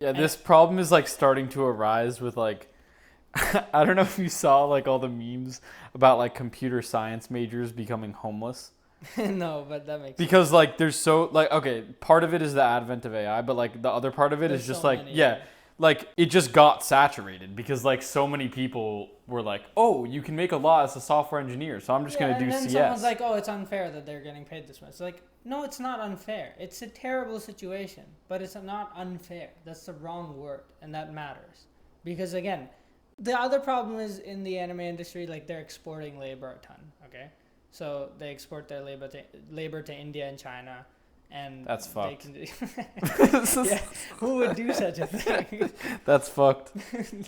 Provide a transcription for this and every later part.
Yeah, this problem is like starting to arise with like I don't know if you saw like all the memes about like computer science majors becoming homeless. No, but that makes sense. Because like there's so like okay, part of it is the advent of AI, but like the other part of it is There's just so like many. yeah, like it just got saturated because like so many people were like, "Oh, you can make a lot as a software engineer, so I'm just Yeah, going to and do then someone's CS." like, "Oh, it's unfair that they're getting paid this much." It's like, no, it's not unfair. It's a terrible situation, but it's not unfair. That's the wrong word, and that matters. Because again, the other problem is in the anime industry, like they're exporting labor a ton. Okay, so they export their labor to India and China, and That's they fucked. can. Yeah, who would do such a thing? That's fucked.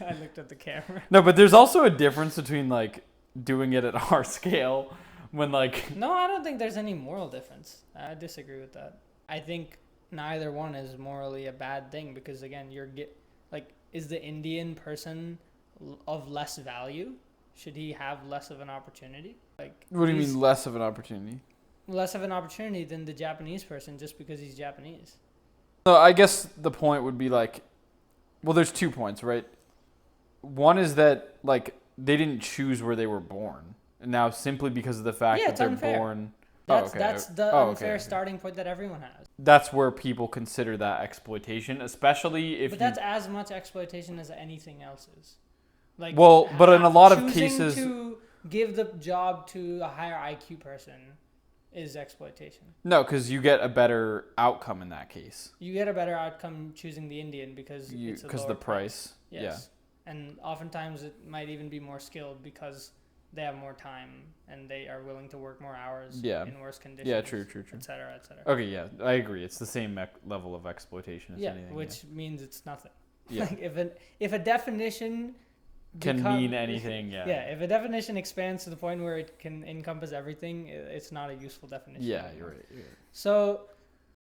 I looked at the camera. No, but there's also a difference between like doing it at our scale when like No, I don't think there's any moral difference. I disagree with that. I think neither one is morally a bad thing because again, is the Indian person of less value? Should he have less of an opportunity? Like what do you he's mean less of an opportunity? less of an opportunity than the Japanese person just because he's Japanese. So I guess the point would be like well there's 2 points, right? One is that like they didn't choose where they were born. And now simply because of the fact Yeah, that it's they're unfair. born That's the Oh, unfair okay. starting point that everyone has. That's where people consider that exploitation, especially if But you that's as much exploitation as anything else is. Like, well, but in a lot of choosing cases to give the job to a higher IQ person is exploitation. no, because you get a better outcome in that case. You get a better outcome choosing the Indian because You it's a because lower the price. Yes. And oftentimes it might even be more skilled because they have more time and they are willing to work more hours Yeah. in worse conditions. Yeah, true. Etc. Etc. Okay, yeah, I agree. It's the same level of exploitation as Yeah, anything. which means it's nothing. Yeah. Like if a definition Can mean anything. Yeah. Yeah, if a definition expands to the point where it can encompass everything, it's not a useful definition. Yeah, anymore. you're right. So